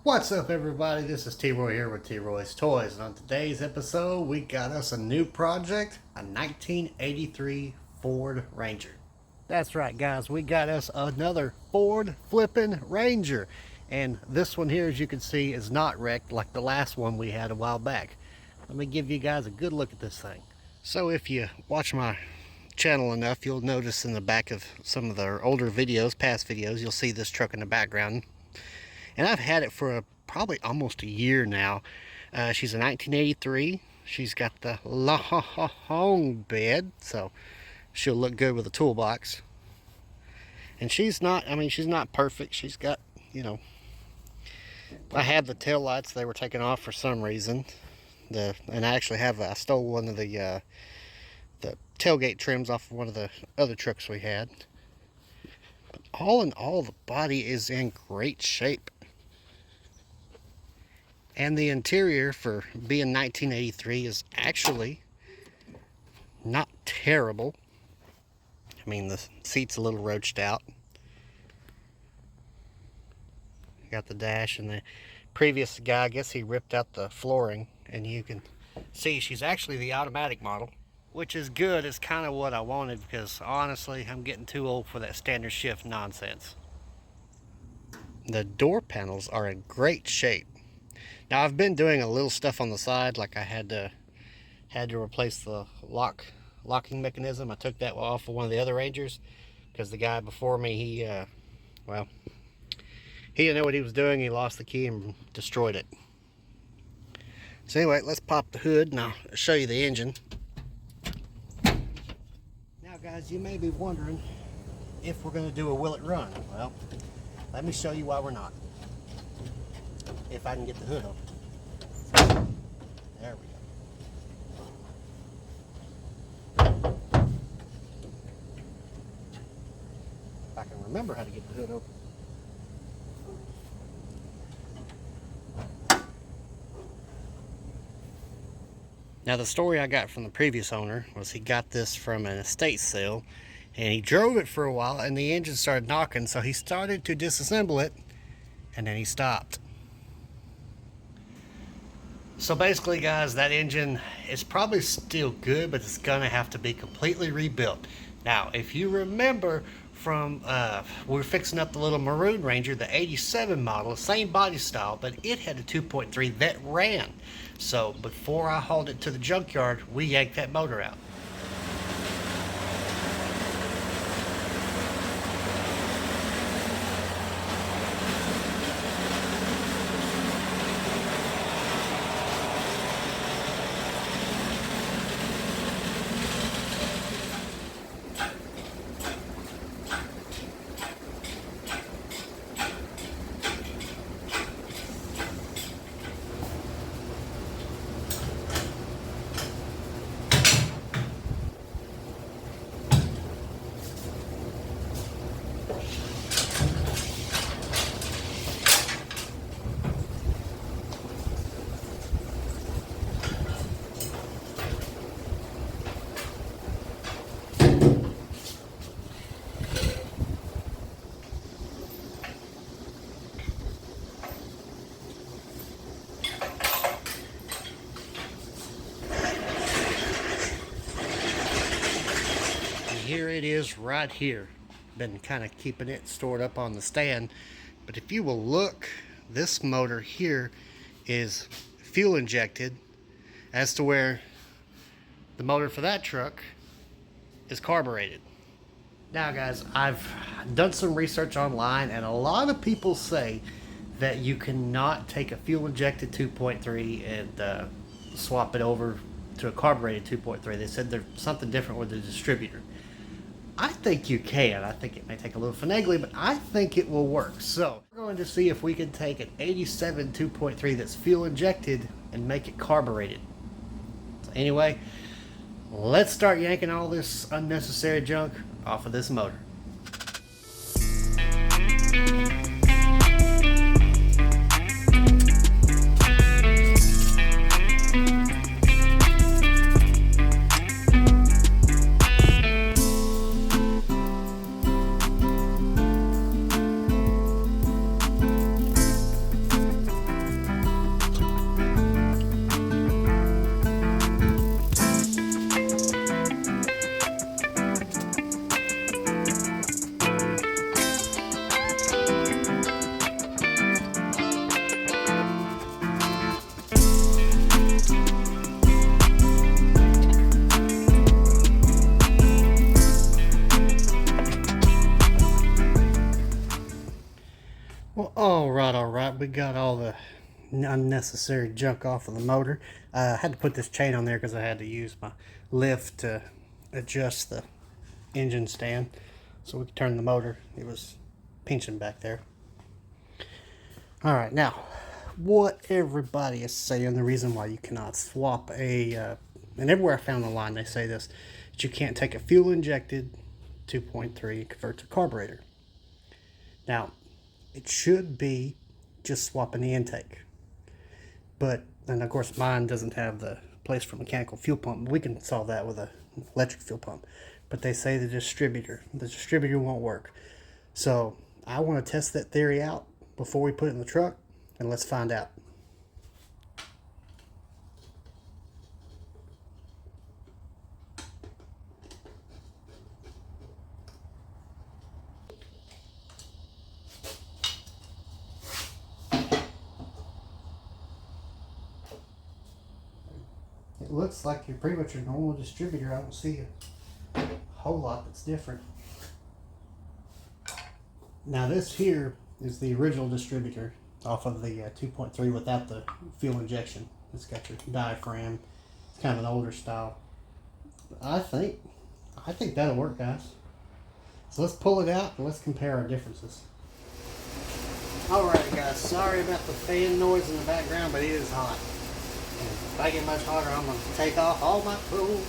What's up, everybody? This is T-Roy here with T-Roy's Toys, and on today's episode we got us a new project, a 1983 Ford Ranger. That's right, guys, we got us another Ford flippin' Ranger, and this one here, as you can see, is not wrecked like the last one we had a while back. Let me give you guys a good look at this thing. So if you watch my channel enough, you'll notice in the back of some of the older videos, past videos, you'll see this truck in the background. And I've had it for probably almost a year now. She's a 1983. She's got the long bed, so she'll look good with a toolbox. And she's not, she's not perfect. She's got, I had the tail lights. They were taken off for some reason. And I actually I stole one of the tailgate trims off of one of the other trucks we had. But all in all, the body is in great shape. And the interior, for being 1983, is actually not terrible. The seat's a little roached out. Got the dash, and the previous guy, I guess he ripped out the flooring, and you can see she's actually the automatic model, which is good. It's kind of what I wanted, because honestly, I'm getting too old for that standard shift nonsense. The door panels are in great shape. Now, I've been doing a little stuff on the side, like I had to replace the locking mechanism. I took that off of one of the other Rangers because the guy before me, he didn't know what he was doing. He lost the key and destroyed it. So anyway, let's pop the hood and I'll show you the engine. Now, guys, you may be wondering if we're going to do a will it run. Well, let me show you why we're not. If I can get the hood open. There we go. If I can remember how to get the hood open. Now, the story I got from the previous owner was he got this from an estate sale, and he drove it for a while and the engine started knocking, so he started to disassemble it and then he stopped. So basically, guys, that engine is probably still good, but it's gonna have to be completely rebuilt. Now, if you remember from, we were fixing up the little Maroon Ranger, the 87 model, same body style, but it had a 2.3 that ran. So before I hauled it to the junkyard, we yanked that motor out. Here it is right here. Been kind of keeping it stored up on the stand, but if you will look, this motor here is fuel injected, as to where the motor for that truck is carbureted. Now, guys, I've done some research online, and a lot of people say that you cannot take a fuel injected 2.3 and swap it over to a carbureted 2.3. They said there's something different with the distributor. I think you can. I think it may take a little finagling, but I think it will work. So we're going to see if we can take an 87 2.3 that's fuel injected and make it carbureted. So anyway, let's start yanking all this unnecessary junk off of this motor. about all right. We got all the unnecessary junk off of the motor. I had to put this chain on there because I had to use my lift to adjust the engine stand so we could turn the motor. It was pinching back there. All right, now what everybody is saying, the reason why you cannot swap and everywhere I found the line they say this, that you can't take a fuel injected 2.3 and convert to carburetor. Now it should be just swapping the intake, and of course mine doesn't have the place for mechanical fuel pump. We can solve that with an electric fuel pump, but they say the distributor won't work. So I want to test that theory out before we put it in the truck, and let's find out. It looks like you're pretty much your normal distributor. I don't see a whole lot that's different. Now this here is the original distributor off of the 2.3 without the fuel injection. It's got your diaphragm. It's kind of an older style. I think that'll work, guys. So let's pull it out and let's compare our differences. Alright guys, sorry about the fan noise in the background, but it is hot. And if I get much hotter, I'm going to take off all my clothes.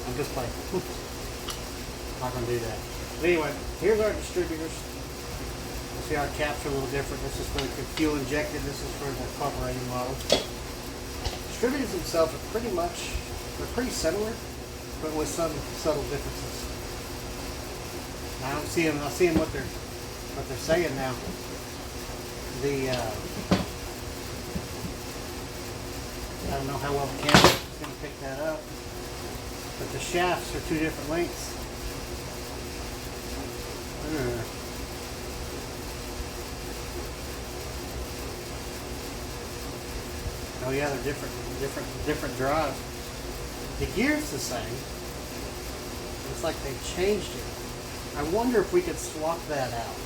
I'm just playing. I'm not going to do that. But anyway, here's our distributors. You see our caps are a little different. This is for the fuel injected. This is for the carbureting model. Distributors themselves are they're pretty similar, but with some subtle differences. Now I see them what they're saying now. I don't know how well the camera is going to pick that up, but the shafts are two different lengths. Oh yeah, they're different drives. The gear's the same. It's like they changed it. I wonder if we could swap that out.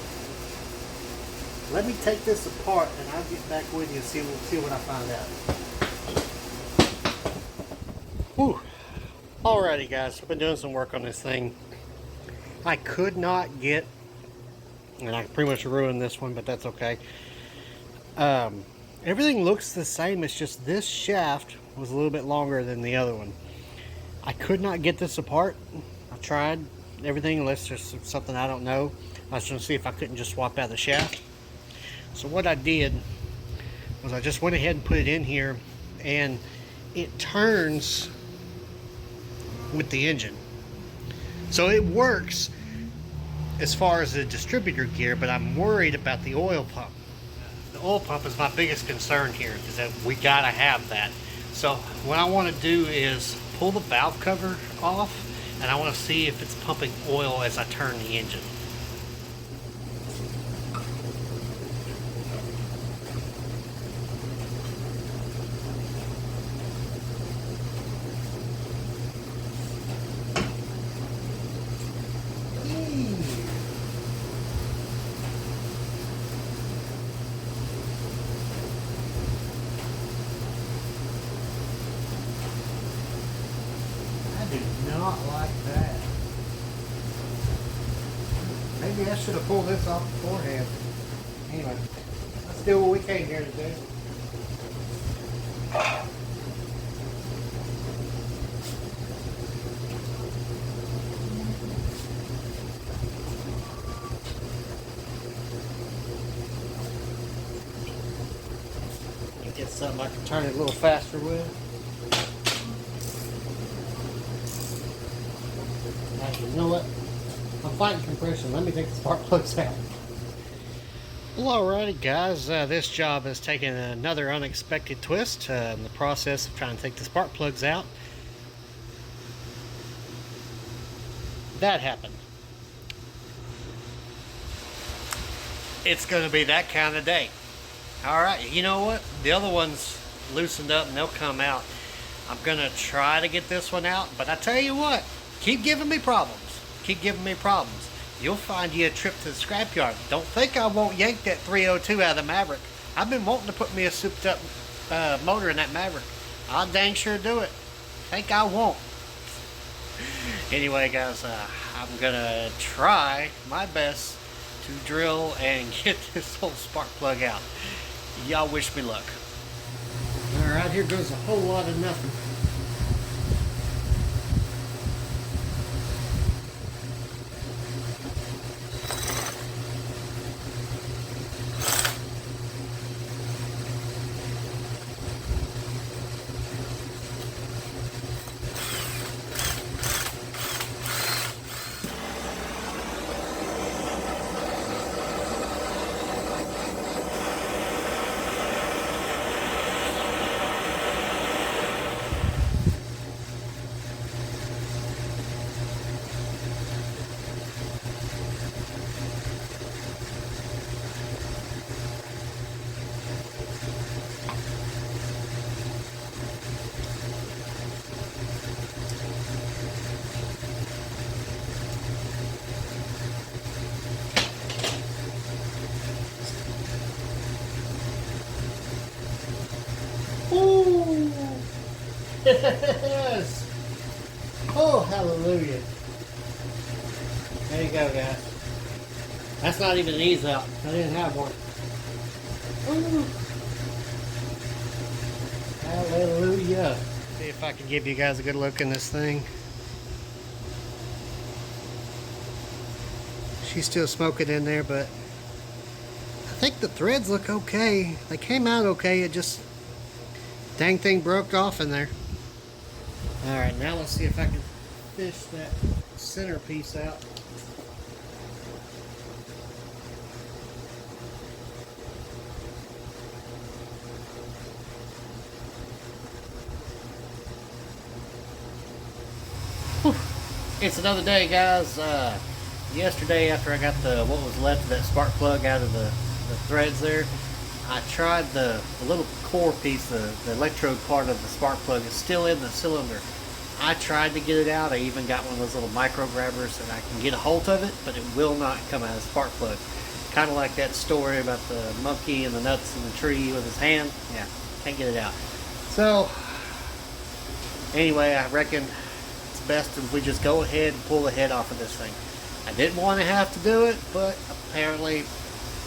Let me take this apart and I'll get back with you and see what I find out. Whew. Alrighty guys, I've been doing some work on this thing. I could not get, and I pretty much ruined this one, but that's okay. Everything looks the same. It's just this shaft was a little bit longer than the other one. I could not get this apart. I tried everything unless there's something I don't know. I was going to see if I couldn't just swap out the shaft. So what I did was I just went ahead and put it in here, and it turns with the engine. So it works as far as the distributor gear, but I'm worried about the oil pump. The oil pump is my biggest concern here, is that we gotta have that. So what I want to do is pull the valve cover off, and I want to see if it's pumping oil as I turn the engine. Not like that. Maybe I should have pulled this off beforehand. Anyway, let's do what we came here to do. Get something I can turn it a little faster with. You know what? I'm fighting compression. Let me take the spark plugs out. Well, alrighty guys, this job has taken another unexpected twist in the process of trying to take the spark plugs out. That happened. It's going to be that kind of day. Alright, you know what? The other one's loosened up and they'll come out. I'm going to try to get this one out, but I tell you what, keep giving me problems. Keep giving me problems. you'll find you a trip to the scrapyard. Don't think I won't yank that 302 out of the Maverick. I've been wanting to put me a souped up motor in that Maverick. I'll dang sure do it. Think I won't. Anyway, guys, I'm gonna try my best to drill and get this whole spark plug out. Y'all wish me luck. Alright, here goes a whole lot of nothing. Ooh! Yes! Oh, hallelujah. There you go, guys. That's not even an ease out. I didn't have one. Ooh! Hallelujah. See if I can give you guys a good look in this thing. She's still smoking in there, but I think the threads look okay. They came out okay. It just, dang thing broke off in there. Alright, now let's see if I can fish that center piece out. Whew. It's another day, guys. Yesterday, after I got what was left of that spark plug out of the threads there, I tried the little core piece, the electrode part of the spark plug is still in the cylinder. I tried to get it out. I even got one of those little micro grabbers that I can get a hold of it, but it will not come out of the spark plug. Kind of like that story about the monkey and the nuts in the tree with his hand. Yeah, can't get it out. So, anyway, I reckon it's best if we just go ahead and pull the head off of this thing. I didn't want to have to do it, but apparently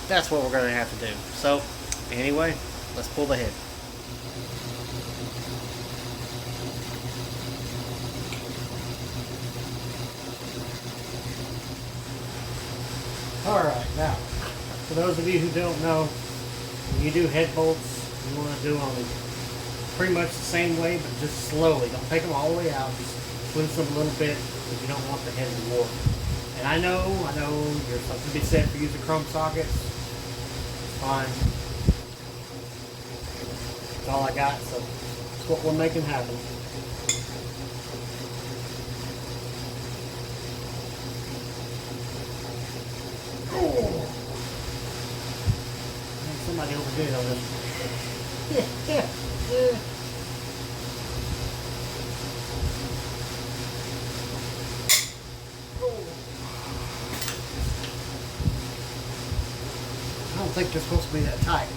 that's what we're going to have to do. So, anyway, let's pull the head. Alright, now, for those of you who don't know, when you do head bolts, you want to do them pretty much the same way, but just slowly. Don't take them all the way out. Just twist them a little bit because you don't want the head to warp. And I know there's something to be said for using chrome sockets. It's fine. That's all I got, so that's what we're making happen. Oh. I think somebody overdid on this. I don't think they're supposed to be that tight.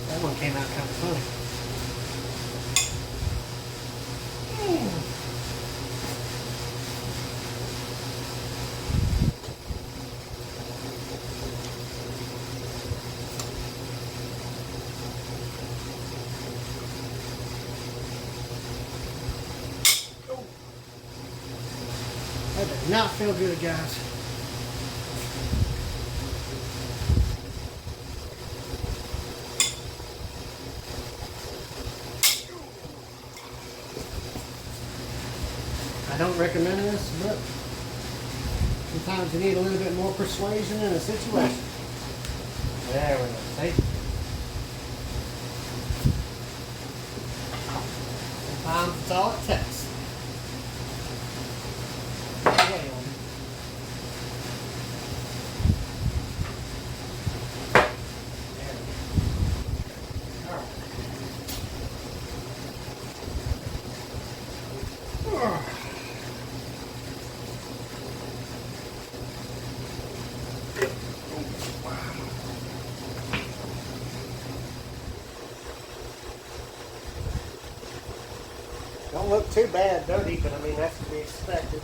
That one came out kind of funny. That did not feel good, guys. I don't recommend this, but sometimes you need a little bit more persuasion in a situation. There we go. See? Sometimes it's all it takes. Don't look too bad dirty, but I mean, that's to be expected.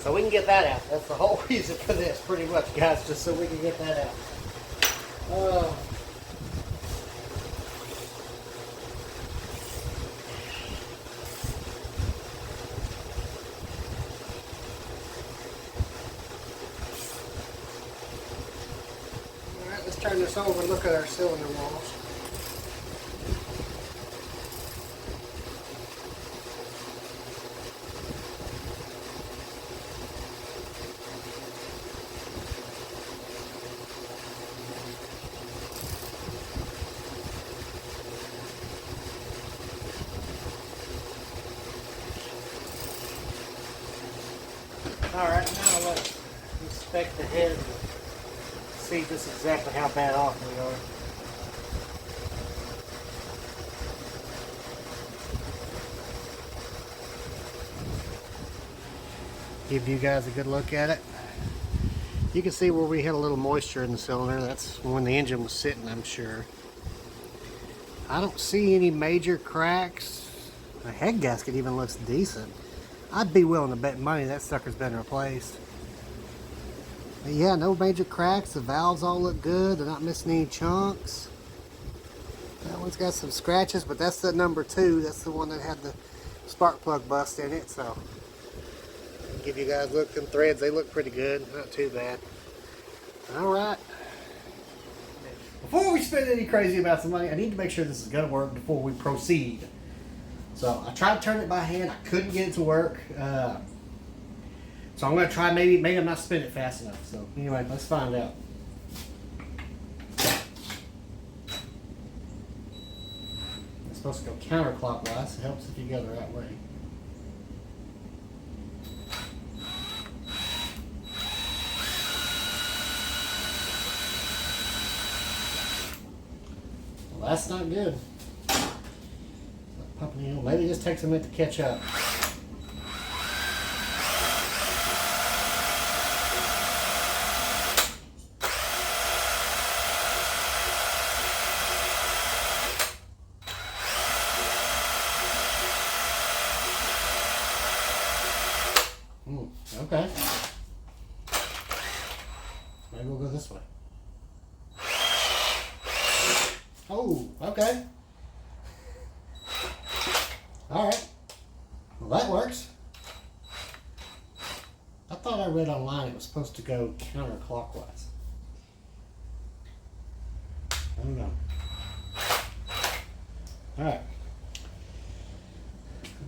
So we can get that out. That's the whole reason for this, pretty much, guys, just so we can get that out. Alright, let's turn this over and look at our cylinder walls. Alright, now let's inspect the head and see just exactly how bad off we are. Give you guys a good look at it. You can see where we had a little moisture in the cylinder. That's when the engine was sitting, I'm sure. I don't see any major cracks. The head gasket even looks decent. I'd be willing to bet money that sucker's been replaced. But yeah, no major cracks. The valves all look good. They're not missing any chunks. That one's got some scratches, but that's the number 2. That's the one that had the spark plug bust in it. So, I'll give you guys a look at them threads. They look pretty good. Not too bad. Alright. Before we spend any crazy amounts of money, I need to make sure this is going to work before we proceed. So I tried to turn it by hand. I couldn't get it to work. So I'm going to try. Maybe I'm not spinning it fast enough. So anyway, let's find out. It's supposed to go counterclockwise. It helps if you go the right way. Well, that's not good. Maybe it just takes a minute to catch up. Okay. Maybe we'll go this way. Oh, okay. Alright. Well, that works. I thought I read online it was supposed to go counterclockwise. I don't know. Alright.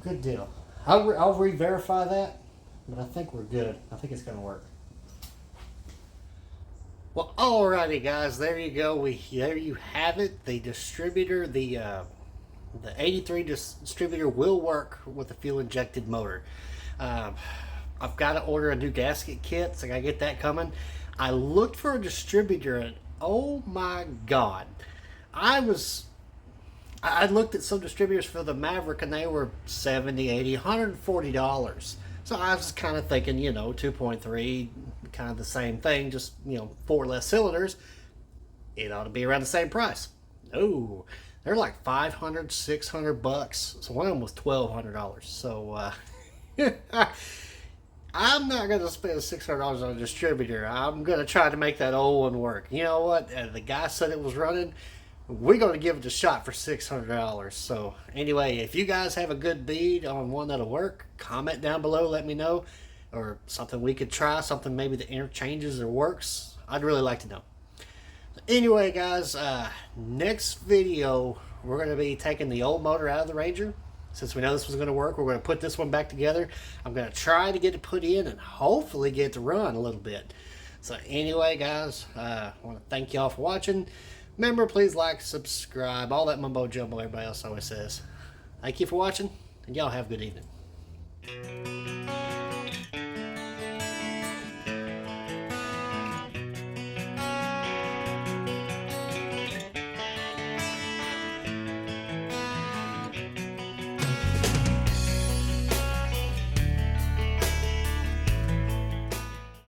Good deal. I'll re-verify that, but I think we're good. I think it's going to work. Well, alrighty, guys. There you go. There you have it. The distributor, the 83 distributor will work with the fuel-injected motor. I've got to order a new gasket kit, so I got to get that coming. I looked for a distributor, and oh my God. I looked at some distributors for the Maverick, and they were $70, $80, $140. So I was kind of thinking, 2.3, kind of the same thing, just, 4 less cylinders. It ought to be around the same price. No. They're like $500, $600. So one of them was $1,200. So I'm not going to spend $600 on a distributor. I'm going to try to make that old one work. You know what? The guy said it was running. We're going to give it a shot for $600. So anyway, if you guys have a good bead on one that'll work, comment down below. Let me know. Or something we could try. Something maybe that interchanges or works. I'd really like to know. Anyway, guys, next video, we're going to be taking the old motor out of the Ranger. Since we know this was going to work, we're going to put this one back together. I'm going to try to get it put in and hopefully get it to run a little bit. So anyway, guys, I want to thank y'all for watching. Remember, please like, subscribe, all that mumbo jumbo everybody else always says. Thank you for watching, and y'all have a good evening.